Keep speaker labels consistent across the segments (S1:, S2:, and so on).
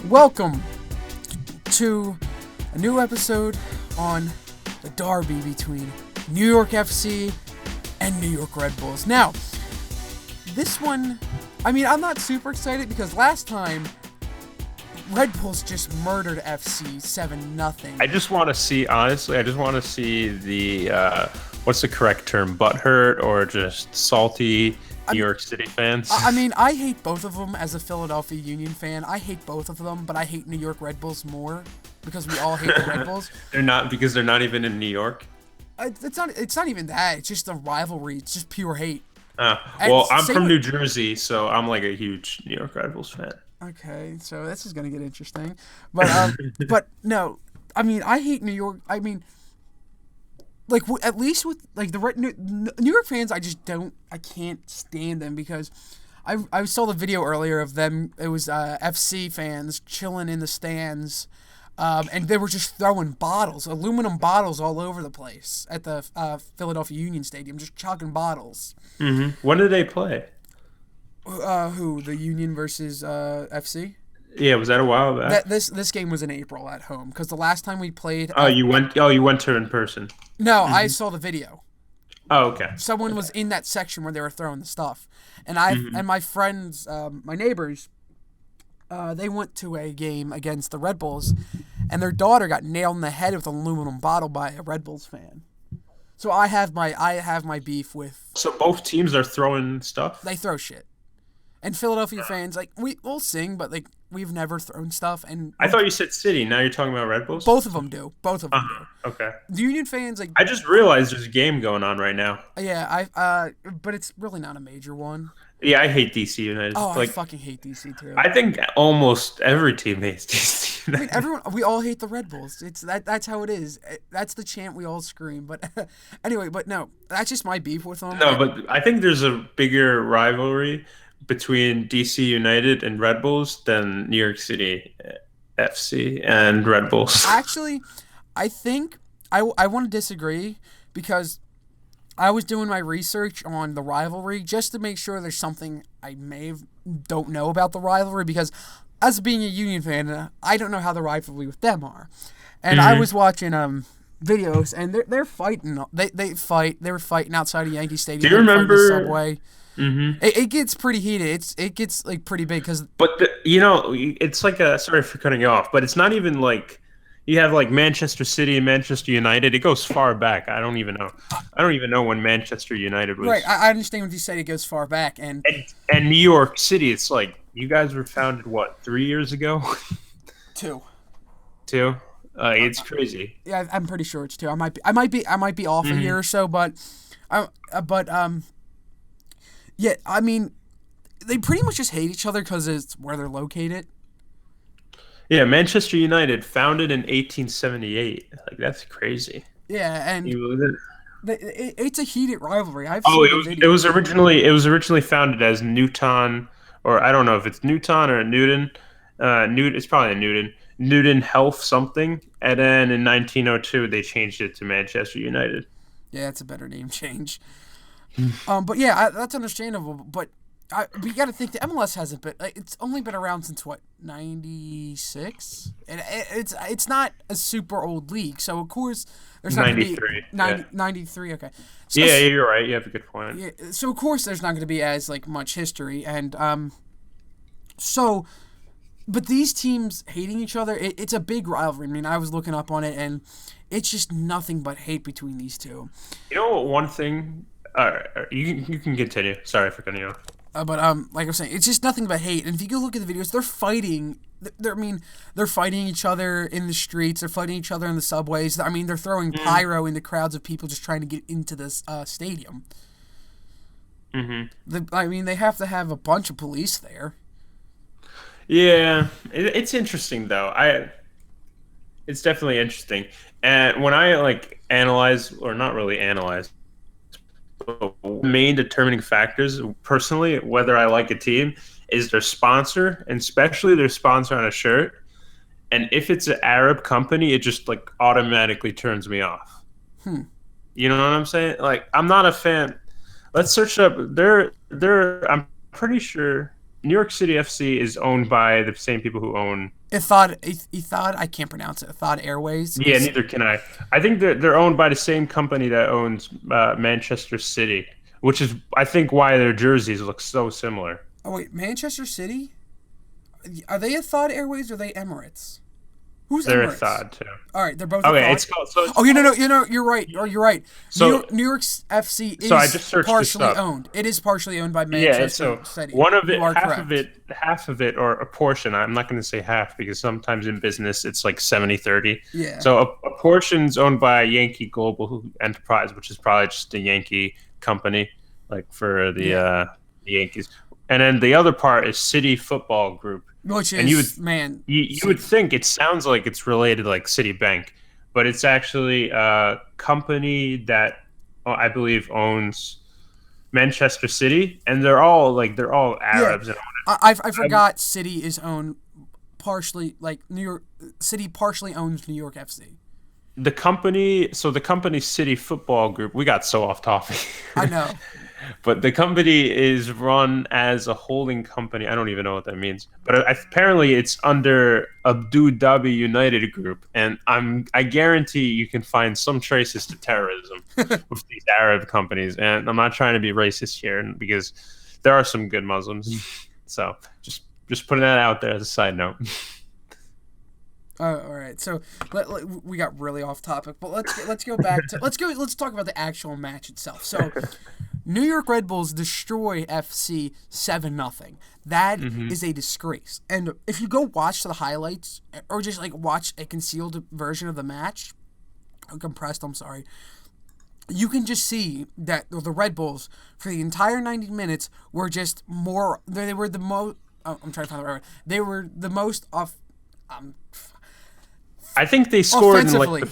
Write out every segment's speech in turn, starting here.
S1: Welcome to a new episode on the derby between New York FC and New York Red Bulls. Now, this one, I'm not super excited because last time Red Bulls just murdered FC 7-0.
S2: I just want to see, honestly, the, what's the correct term, butthurt or just salty New York City fans?
S1: I hate both of them as a Philadelphia Union fan. I hate both of them, but I hate New York Red Bulls more because we all hate the Red Bulls.
S2: They're not even in New York?
S1: It's not even that. It's just the rivalry. It's just pure hate.
S2: Well, I'm from New Jersey, so I'm like a huge New York Red Bulls fan.
S1: Okay, so this is gonna get interesting, but but no, I hate New York. At least with like New York fans, I can't stand them because I saw the video earlier of them. It was FC fans chilling in the stands, and they were just throwing aluminum bottles all over the place at the Philadelphia Union Stadium, just chucking bottles.
S2: Mm-hmm. When did they play?
S1: Who? The Union versus FC?
S2: Yeah, was that a while back?
S1: This game was in April at home because the last time we played.
S2: You went to in person.
S1: No, I saw the video.
S2: Oh, okay.
S1: Someone was in that section where they were throwing the stuff, and and my friends, my neighbors, they went to a game against the Red Bulls, and their daughter got nailed in the head with an aluminum bottle by a Red Bulls fan. So I have my beef with.
S2: So both teams are throwing stuff?
S1: They throw shit. And Philadelphia fans, we'll sing, but we've never thrown stuff. And
S2: I thought you said City. Now you're talking about Red Bulls?
S1: Both of them do. Both of them do.
S2: Okay.
S1: The Union fans,
S2: I just realized there's a game going on right now.
S1: Yeah, but it's really not a major one.
S2: Yeah, I hate DC United.
S1: Oh, I fucking hate DC too.
S2: I think almost every team hates DC United.
S1: We all hate the Red Bulls. That's how it is. That's the chant we all scream. But anyway, no, that's just my beef with them.
S2: No, but I think there's a bigger rivalry between DC United and Red Bulls than New York City FC and Red Bulls.
S1: Actually, I think I want to disagree because I was doing my research on the rivalry just to make sure there's something I don't know about the rivalry because as being a Union fan, I don't know how the rivalry with them are. And I was watching videos and they're fighting. They were fighting outside of Yankee Stadium.
S2: Do you remember
S1: the subway?
S2: Mm-hmm.
S1: It gets pretty heated. It gets pretty big because.
S2: But it's like sorry for cutting you off, but it's not even like you have like Manchester City and Manchester United. It goes far back. I don't even know when Manchester United was.
S1: Right, I understand what you said. It goes far back, and
S2: New York City. It's like you guys were founded 3 years ago?
S1: 2.
S2: 2. It's crazy.
S1: Yeah, I'm pretty sure it's 2. I might be off a year or so, but yeah, they pretty much just hate each other because it's where they're located.
S2: Yeah, Manchester United founded in 1878. Like that's crazy.
S1: Yeah, and it's a heated rivalry.
S2: It was originally founded as Newton, or I don't know if it's Newton or Newton. It's probably a Newton. Newton Health something, and then in 1902 they changed it to Manchester United.
S1: Yeah, it's a better name change. But yeah, that's understandable. But you got to think the MLS hasn't been. It's only been around since what 96, and it's not a super old league. So of course there's not
S2: 93.
S1: 93. Okay. So,
S2: yeah, you're right. You have a good point.
S1: Yeah. So of course there's not going to be as much history, and but these teams hating each other, it's a big rivalry. I was looking up on it, and it's just nothing but hate between these two.
S2: You know what? One thing. You can continue. Sorry for cutting you off.
S1: But like I was saying, it's just nothing but hate. And if you go look at the videos, they're fighting. They're fighting each other in the streets. They're fighting each other in the subways. They're throwing pyro into crowds of people just trying to get into this stadium.
S2: Mm-hmm.
S1: They have to have a bunch of police there.
S2: Yeah, it's interesting though. It's definitely interesting. And when I analyze, or not really analyze, main determining factors personally whether I like a team is their sponsor, and especially their sponsor on a shirt. And if it's an Arab company, it just automatically turns me off. You know what I'm saying? I'm not a fan. Let's search up. I'm pretty sure New York City FC is owned by the same people who own
S1: Ethod, I can't pronounce it. Ethod Airways.
S2: Yeah, neither can I. I think they're owned by the same company that owns Manchester City, which is I think why their jerseys look so similar.
S1: Oh wait, Manchester City? Are they Ethod Airways or are they Emirates? Who's
S2: They're a
S1: Emirates?
S2: thought too.
S1: All right, they're both.
S2: Okay,
S1: Ethod.
S2: it's called. So it's
S1: Oh, you're right. Oh, you're right.
S2: So
S1: New York FC is
S2: so I just searched this
S1: partially
S2: up.
S1: owned. It is partially owned by
S2: Yeah,
S1: Manchester
S2: so
S1: City.
S2: one of it,
S1: You are
S2: half
S1: correct.
S2: of it, or a portion. I'm not going to say half because sometimes in business it's like 70-30.
S1: Yeah.
S2: So a portion's owned by Yankee Global Enterprise, which is probably just a Yankee company, like for the Yankees. And then the other part is City Football Group.
S1: Which is,
S2: And
S1: man.
S2: You would think it sounds like it's related to like Citibank, but it's actually a company that I believe owns Manchester City, and they're all Arabs.
S1: Yeah. I forgot City is owned partially, like New York City partially owns New York FC.
S2: The company City Football Group. We got so off topic.
S1: I know.
S2: But the company is run as a holding company. I don't even know what that means. But apparently it's under Abu Dhabi United Group. And I guarantee you can find some traces to terrorism with these Arab companies. And I'm not trying to be racist here because there are some good Muslims. So just putting that out there as a side note.
S1: All right, so we got really off topic, but let's go back to let's talk about the actual match itself. So, New York Red Bulls destroy FC 7-0. That is a disgrace. And if you go watch the highlights or just like watch a concealed version of the match, compressed, I'm sorry, you can just see that the Red Bulls for the entire 90 minutes were just more. They were the most. Oh, I'm trying to find the right word. They were the most off.
S2: I think they scored in like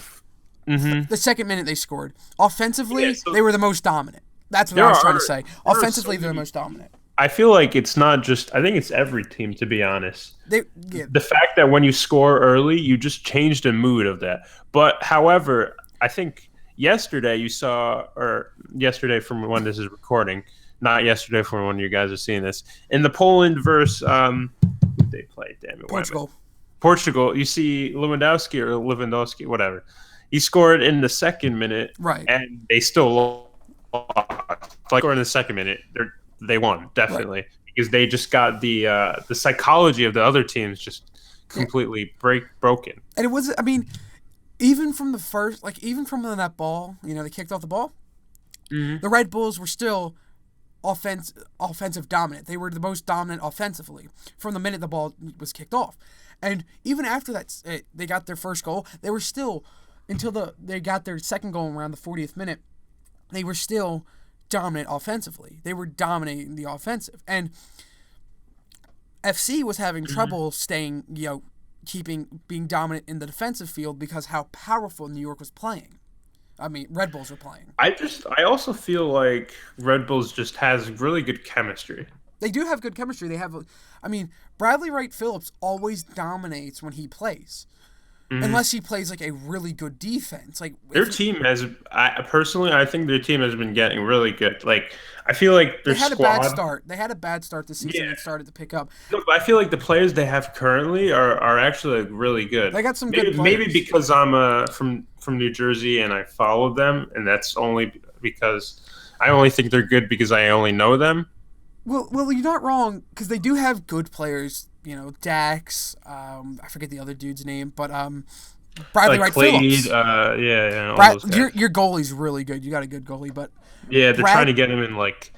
S1: the second minute they scored. Offensively,
S2: Yeah, so
S1: they were the most dominant. That's what I was trying to say. Offensively, they're the most dominant.
S2: I feel like it's not just. I think it's every team, to be honest.
S1: The
S2: fact that when you score early, you just change the mood of that. But however, I think yesterday from when this is recording, not yesterday from when you guys are seeing this, in the Poland versus who they play? Damn it, Portugal, you see Lewandowski, whatever. He scored in the second minute,
S1: right?
S2: And they still lost. Like, or in the second minute, they won definitely because they just got the psychology of the other teams just completely broken.
S1: And it was, I mean, even from the first, like even from that ball, they kicked off the ball.
S2: Mm-hmm.
S1: The Red Bulls were still offensive dominant. They were the most dominant offensively from the minute the ball was kicked off. And even after that, they got their first goal. They were still, until they got their second goal around the 40th minute, they were still dominant offensively. They were dominating the offensive. And FC was having trouble staying, being dominant in the defensive field because how powerful New York was playing. I mean, Red Bulls were playing.
S2: I also feel like Red Bulls just has really good chemistry.
S1: They do have good chemistry. They have, Bradley Wright Phillips always dominates when he plays, unless he plays like a really good defense. Like
S2: their team has, I think their team has been getting really good. Like I feel like their squad.
S1: They had a bad start this season. Yeah. It started to pick up.
S2: No, but I feel like the players they have currently are actually really good.
S1: They got some good players.
S2: Maybe because I'm from New Jersey and I follow them, and that's only because I only think they're good because I only know them.
S1: Well, you're not wrong because they do have good players. Dax. I forget the other dude's name, but Bradley Wright Phillips. Your goalie's really good. You got a good goalie, but
S2: they're trying to get him in like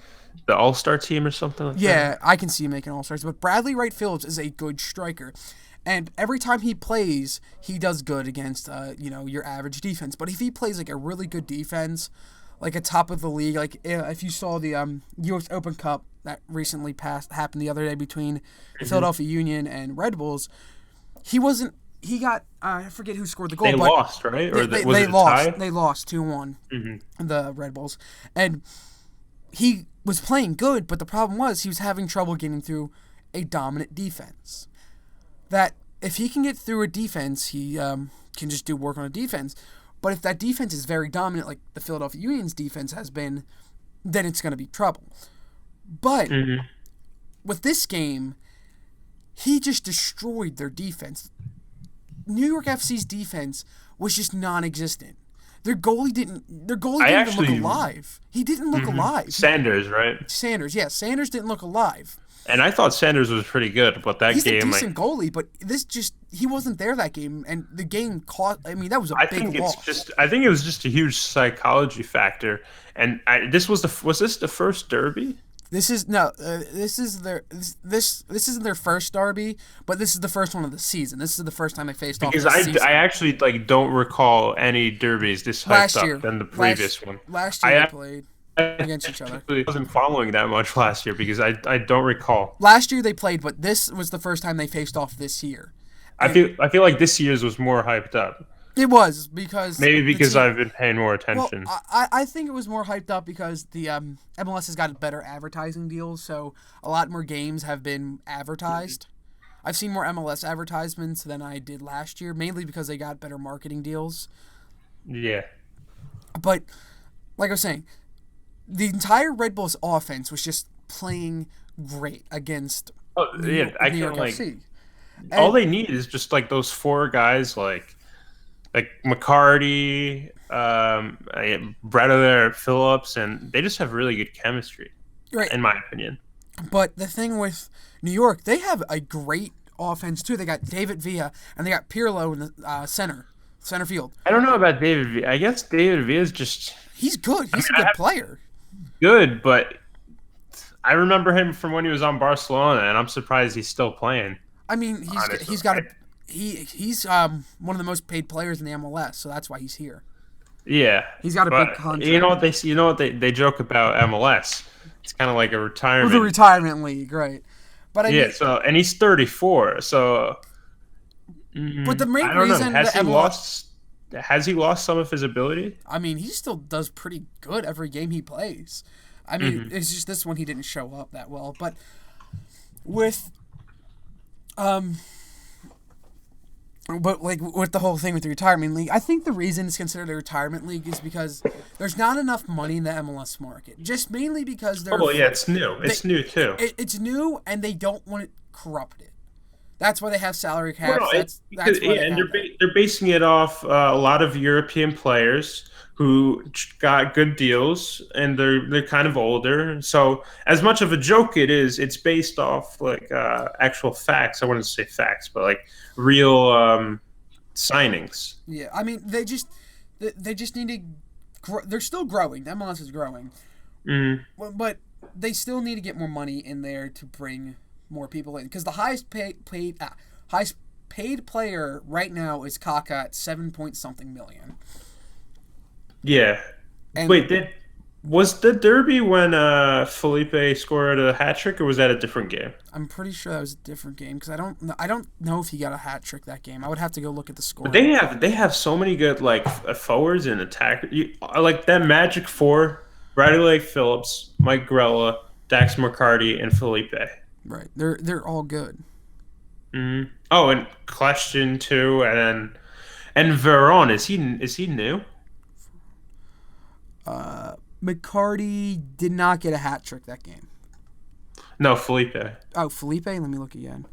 S2: the All-Star team or something like that.
S1: Yeah, I can see him making All-Stars, but Bradley Wright Phillips is a good striker. And every time he plays, he does good against your average defense. But if he plays like a really good defense, like a top of the league, like if you saw the U.S. Open Cup that recently happened the other day between Philadelphia Union and Red Bulls, he got I forget who scored the goal.
S2: They lost, right? Or
S1: they
S2: was it
S1: lost.
S2: a tie?
S1: They lost 2-1. The Red Bulls, and he was playing good, but the problem was he was having trouble getting through a dominant defense. That if he can get through a defense, he can just do work on a defense. But if that defense is very dominant, like the Philadelphia Union's defense has been, then it's going to be trouble. But with this game, he just destroyed their defense. New York FC's defense was just non-existent. Their goalie didn't even look alive. He didn't look alive.
S2: Sanders, right?
S1: Sanders didn't look alive.
S2: And I thought Sanders was pretty good, but that
S1: He's
S2: game,
S1: a decent goalie, but he wasn't there that game, and the game cost. I mean, that was a big loss.
S2: I think it was just a huge psychology factor. And was this the first derby?
S1: This isn't their first derby, but this is the first one of the season. This is the first time they faced off.
S2: Because I actually don't recall any derbies this hyped up than the previous one.
S1: Last year they played against each other.
S2: I wasn't following that much last year because I don't recall.
S1: Last year they played, but this was the first time they faced off this year.
S2: I feel like this year's was more hyped up.
S1: It was because
S2: I've been paying more attention.
S1: Well, I think it was more hyped up because the MLS has got better advertising deals, so a lot more games have been advertised. I've seen more MLS advertisements than I did last year, mainly because they got better marketing deals.
S2: Yeah.
S1: But like I was saying, the entire Red Bulls offense was just playing great against New York FC.
S2: All they need is just like those four guys like McCarty, Brett Phillips, and they just have really good chemistry, right? In my opinion.
S1: But the thing with New York, they have a great offense too. They got David Villa and they got Pirlo in the center field.
S2: I don't know about David Villa. I guess David Villa's he's
S1: good. He's a good player.
S2: Good, but I remember him from when he was on Barcelona, and I'm surprised he's still playing.
S1: I mean, he's got he's one of the most paid players in the MLS, so that's why he's here.
S2: Yeah,
S1: he's got a big contract.
S2: You know what they joke about MLS. It's kind of like a retirement.
S1: The retirement league, right? But I mean,
S2: so and he's 34. So,
S1: but the main reason
S2: has he lost some of his ability?
S1: I mean, he still does pretty good every game he plays. I mean, it's just this one he didn't show up that well. But with with the whole thing with the retirement league, I think the reason it's considered a retirement league is because there's not enough money in the MLS market. Just mainly because they're...
S2: Oh, yeah, it's new. It's new, too.
S1: It's new, and they don't want it corrupted. That's why they have salary caps.
S2: They're basing it off a lot of European players who got good deals, and they're kind of older. So as much of a joke it's based off like actual facts. I wouldn't say facts, but like real signings.
S1: Yeah, I mean they just need to. They're still growing. The MLS is growing, but they still need to get more money in there to bring more people in. Because the highest paid player right now is Kaka at $7 million.
S2: Yeah. And wait, was the derby when Felipe scored a hat trick, or was that a different game?
S1: I'm pretty sure that was a different game because I don't know if he got a hat trick that game. I would have to go look at the score.
S2: But they have so many good like forwards and attackers. Like that Magic Four: Bradley Phillips, Mike Grella, Dax McCarty, and Felipe.
S1: Right, they're all good.
S2: Mm-hmm. Oh, and Question too, and Veron is he new?
S1: McCarty did not get a hat trick that game.
S2: No, Felipe.
S1: Oh, Felipe? Let me look again.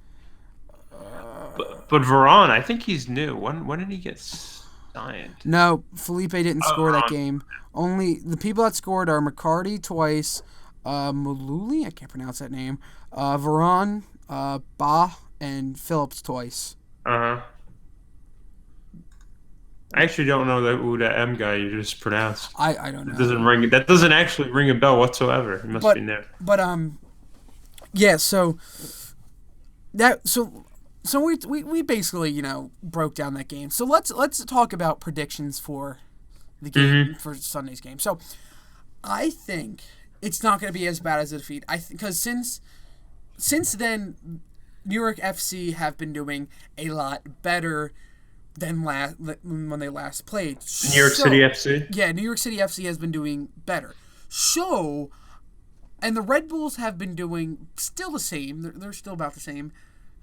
S2: But Veron, I think he's new. When did he get signed?
S1: No, Felipe didn't score that game. Only the people that scored are McCarty twice, Mululi, I can't pronounce that name, Veron, Ba, and Phillips twice.
S2: Uh-huh. I actually don't know that M guy you just pronounced.
S1: I don't know.
S2: That doesn't actually ring a bell whatsoever. It must be new.
S1: But yeah. So we basically broke down that game. So let's talk about predictions for the game for Sunday's game. So I think it's not going to be as bad as a defeat. Because since then, New York FC have been doing a lot better than when they last played.
S2: New York City FC?
S1: Yeah, New York City FC has been doing better. So, and the Red Bulls have been doing still the same. They're still about the same.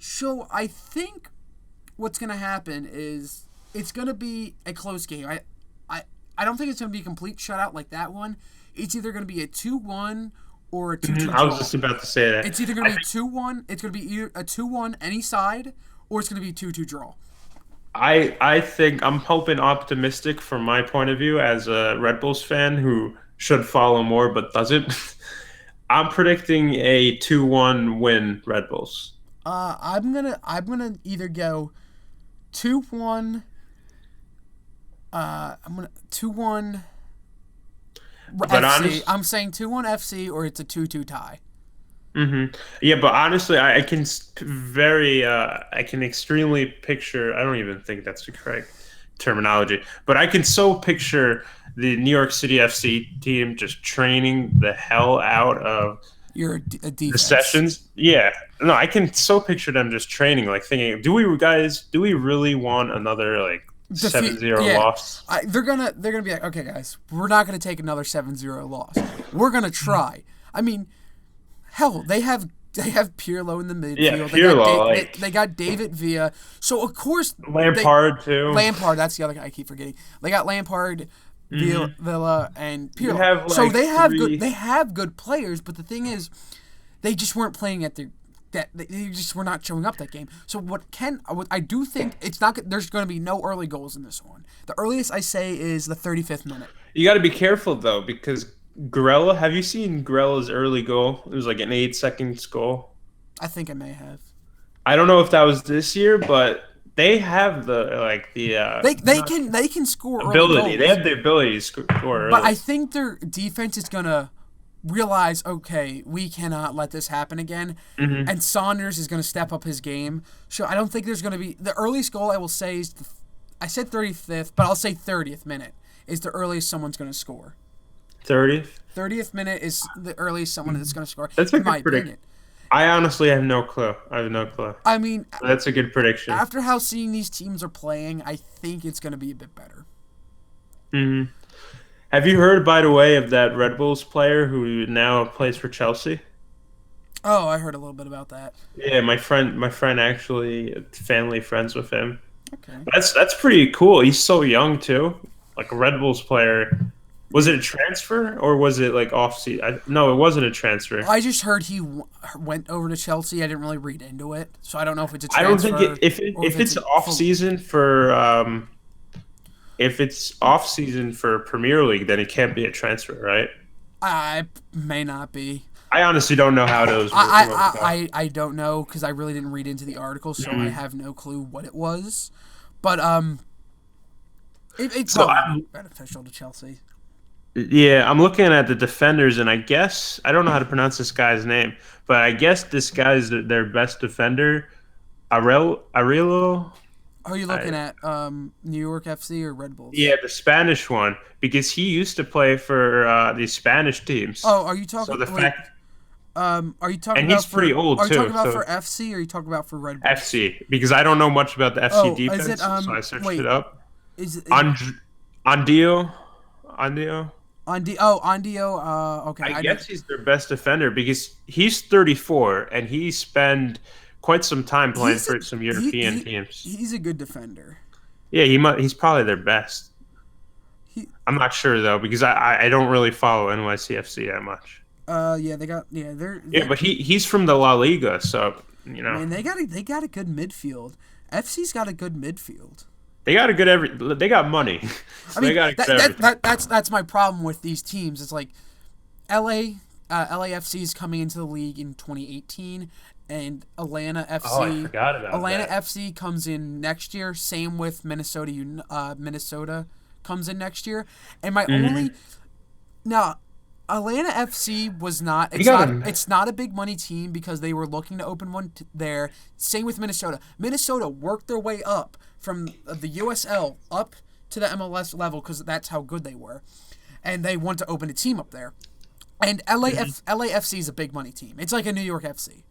S1: So, I think what's going to happen is it's going to be a close game. I don't think it's going to be a complete shutout like that one. It's either going to be a 2-1 or a 2-2
S2: I was
S1: draw.
S2: just about to say that.
S1: It's either going to be 2-1. It's going to be either a 2-1 any side, or it's going to be a 2-2 draw.
S2: I think I'm hoping optimistic from my point of view as a Red Bulls fan who should follow more but doesn't. I'm predicting a 2-1 win Red Bulls.
S1: I'm gonna either go 2-1. I'm gonna 2-1
S2: But
S1: FC. I'm saying 2-1 FC, or it's a 2-2 tie.
S2: Yeah, but honestly, I can extremely picture. I don't even think that's the correct terminology, but I can so picture the New York City FC team just training the hell out of
S1: You're a
S2: the
S1: defense.
S2: sessions. Yeah, no, I can so picture them just training, like thinking, do we really want another like 7-0
S1: Yeah.
S2: loss?
S1: They're gonna be like, okay, guys, we're not gonna take another 7-0 loss. We're gonna try. I mean, hell, they have Pirlo in the midfield.
S2: Yeah,
S1: They got
S2: Pirlo,
S1: they got David Villa. So of course
S2: Lampard too.
S1: Lampard, that's the other guy I keep forgetting. They got Lampard, Villa, and Pirlo.
S2: have,
S1: So
S2: like,
S1: they have
S2: three-
S1: good players, but the thing is, they just weren't playing at their they just were not showing up that game. So what I do think it's not. There's going to be no early goals in this one. The earliest I say is the 35th minute.
S2: You got to be careful though, because Grella. Have you seen Grella's early goal? It was like an 8 seconds goal.
S1: I think I may have.
S2: I don't know if that was this year, but they have
S1: They can score early
S2: ability.
S1: goals.
S2: They have the ability to score early.
S1: But I think their defense is gonna realize, okay, we cannot let this happen again. And Saunders is gonna step up his game. So I don't think there's gonna be the earliest goal. I will say is I said 35th, but I'll say 30th minute is the earliest someone's gonna score.
S2: 30th.
S1: 30th minute is the earliest someone is gonna score.
S2: That's a
S1: in
S2: good
S1: my
S2: prediction.
S1: opinion.
S2: I honestly have no clue. I have no clue.
S1: I mean,
S2: That's a good prediction.
S1: after how seeing these teams are playing, I think it's gonna be a bit better.
S2: Have you heard, by the way, of that Red Bulls player who now plays for Chelsea?
S1: Oh, I heard a little bit about that.
S2: Yeah, my friend actually family friends with him.
S1: Okay.
S2: That's pretty cool. He's so young too. Like a Red Bulls player. Was it a transfer or was it like off season? No, it wasn't a transfer.
S1: I just heard he went over to Chelsea. I didn't really read into it, so I don't know if it's a
S2: I don't
S1: transfer.
S2: think if it's off season for if it's off season for Premier League, then it can't be a transfer, right?
S1: I may not be.
S2: I honestly don't know how those.
S1: I don't know because I really didn't read into the article, so I have no clue what it was. But it's probably beneficial to Chelsea.
S2: Yeah, I'm looking at the defenders, and I guess I don't know how to pronounce this guy's name, but I guess this guy's their best defender, Arelo.
S1: Are you looking at New York FC or Red Bulls?
S2: Yeah, the Spanish one, because he used to play for the Spanish teams.
S1: Oh, are you talking?
S2: So the fact,
S1: are you talking?
S2: and
S1: about
S2: he's pretty old
S1: Are you
S2: too.
S1: talking about
S2: So
S1: for FC or are you talking about for Red Bulls?
S2: FC, because I don't know much about the FC
S1: Oh, is
S2: defense,
S1: it,
S2: so I searched
S1: wait.
S2: it up.
S1: Is it
S2: Andio.
S1: Andio? Okay.
S2: I guess he's their best defender because he's 34 and he spent quite some time playing for some European teams.
S1: He's a good defender.
S2: Yeah, he's probably their best. I'm not sure though because I don't really follow NYCFC that much.
S1: Yeah, they're
S2: But he's from the La Liga, so you know.
S1: Man, they got a good midfield. FC's got a good midfield.
S2: They got they got money. So
S1: I mean,
S2: they
S1: that's my problem with these teams. It's like LAFC is coming into the league in 2018, and Atlanta FC.
S2: Oh, I forgot about
S1: Atlanta
S2: that.
S1: FC comes in next year. Same with Minnesota. Minnesota comes in next year, and my only now. Atlanta FC was not. It's not a big money team because they were looking to open one there. Same with Minnesota. Minnesota worked their way up from the USL up to the MLS level because that's how good they were, and they want to open a team up there. And LAFC is a big money team. It's like a New York FC,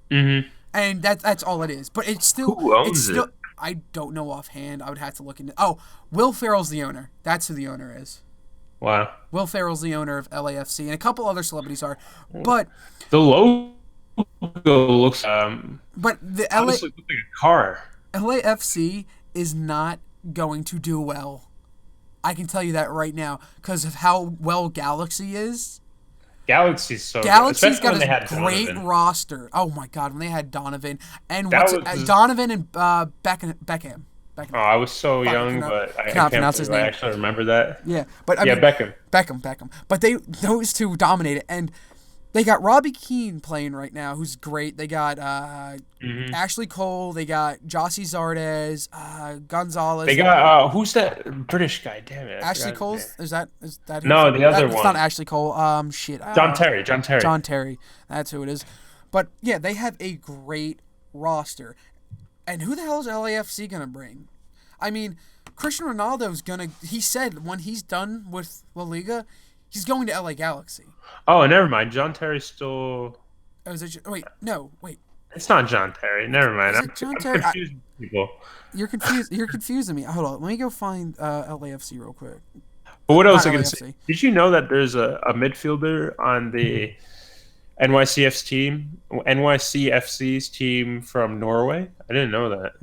S1: and that's all it is. But it's still.
S2: Who owns it?
S1: I don't know offhand. I would have to look into. Oh, Will Ferrell's the owner. That's who the owner is.
S2: Wow.
S1: Will Ferrell's the owner of LAFC, and a couple other celebrities are, but
S2: the logo looks.
S1: But the
S2: honestly, looks like a car.
S1: LAFC is not going to do well. I can tell you that right now because of how well Galaxy is.
S2: Galaxy's so good,
S1: Galaxy's
S2: especially
S1: got
S2: when they
S1: a
S2: had
S1: great
S2: Donovan.
S1: roster. Oh my god, when they had Donovan and
S2: That was
S1: Donovan and Beckham.
S2: Oh, I was so
S1: Fuck,
S2: young, but I
S1: cannot
S2: can't
S1: pronounce his
S2: believe I
S1: name.
S2: actually remember that.
S1: Yeah, but I
S2: Yeah,
S1: mean
S2: Beckham.
S1: Beckham. But those two dominated, and they got Robbie Keane playing right now, who's great. They got
S2: Hmm.
S1: Ashley Cole. They got Jossie Zardes,
S2: They
S1: Gonzalez.
S2: got who's that British guy? Damn it, I
S1: Ashley
S2: forgot his name.
S1: Cole's is that who?
S2: No, the other
S1: That's not
S2: one.
S1: Ashley Cole. Shit.
S2: John Terry. John Terry.
S1: John Terry. That's who it is. But yeah, they have a great roster. And who the hell is LAFC gonna bring? I mean, Cristiano Ronaldo's gonna. He said when he's done with La Liga, he's going to LA Galaxy.
S2: Oh, never mind. John Terry's still.
S1: Oh, wait, no, wait.
S2: It's not John Terry. Never mind.
S1: Is
S2: I'm,
S1: it John
S2: I'm
S1: Terry?
S2: confusing people.
S1: You're confused. You're confusing me. Hold on. Let me go find LAFC real quick.
S2: But what else
S1: Not
S2: I gonna
S1: LAFC.
S2: say? Did you know that there's a midfielder on the NYCFC's team from Norway? I didn't know that.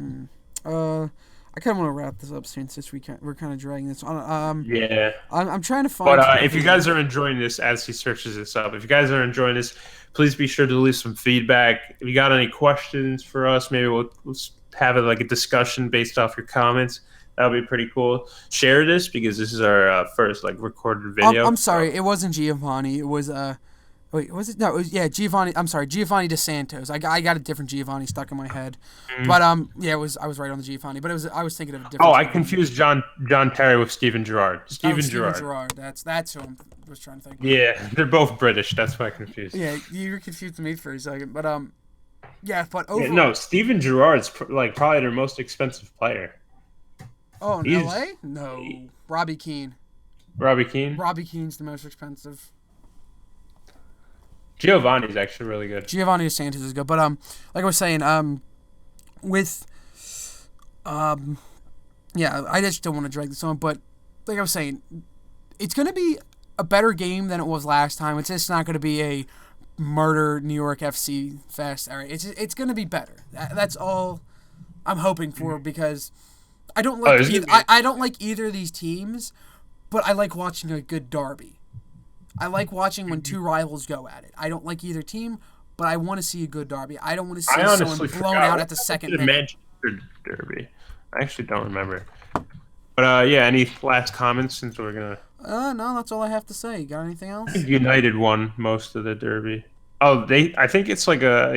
S1: I kind of want to wrap this up since we're kind of dragging this on.
S2: Yeah.
S1: I'm trying to find.
S2: But if you guys are enjoying this as he searches this up, if you guys are enjoying this, please be sure to leave some feedback. If you got any questions for us, maybe we'll have it like a discussion based off your comments. That would be pretty cool. Share this because this is our first like recorded video.
S1: I'm sorry, it wasn't Giovanni. It was wait, was it? No, it was Giovanni. I'm sorry, Giovanni Dos Santos. I got a different Giovanni stuck in my head, but yeah, it was. I was right on the Giovanni, but I was thinking of a different.
S2: Oh, I
S1: Giovanni.
S2: confused John Terry with Steven Gerrard. Steven
S1: Gerrard. That's who I was trying to think.
S2: Yeah, they're both British. That's why I confused.
S1: Yeah, you were confused me for a second, but yeah, but
S2: Yeah, no, Steven Gerrard's like probably their most expensive player.
S1: Oh, in
S2: He's-
S1: LA? No, Robbie Keane.
S2: Robbie Keane.
S1: Robbie Keane's the most expensive.
S2: Giovanni's actually really good.
S1: Giovanni Dos Santos is good, but like I was saying, with yeah, I just don't want to drag this on, but like I was saying, it's gonna be a better game than it was last time. It's just not gonna be a murder New York FC fest. All right, it's gonna be better. That's all I'm hoping for because I don't like I don't like either of these teams, but I like watching a good derby. I like watching when two rivals go at it. I don't like either team, but I want to see a good derby. I don't want to see someone blown out at the second minute.
S2: Manchester Derby. I actually don't remember. But yeah, any last comments since we're gonna?
S1: No, that's all I have to say. You got anything else?
S2: I think United won most of the Derby. Oh, I think it's like a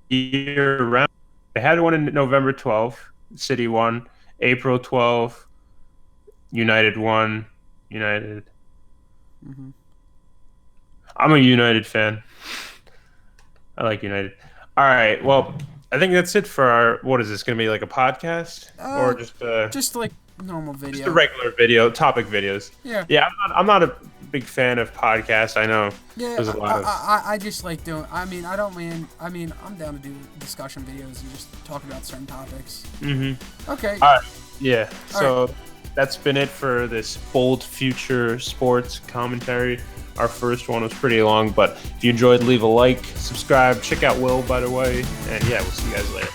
S2: year round. They had one in November 12th. City won. April 12th. United won. United.
S1: Mm-hmm.
S2: I'm a United fan. I like United. All right. Well, I think that's it for our. What is this going to be like a podcast or
S1: just like normal video?
S2: Just a regular video, topic videos.
S1: Yeah.
S2: Yeah. I'm not a big fan of podcasts. I know.
S1: Yeah.
S2: There's a lot of.
S1: I just like doing. I mean, I'm down to do discussion videos and just talk about certain topics.
S2: Mm-hmm.
S1: Okay.
S2: All right. Yeah.
S1: All
S2: So that's been it for this bold future sports commentary. Our first one was pretty long, but if you enjoyed, leave a like, subscribe, check out Will, by the way, and yeah, we'll see you guys later.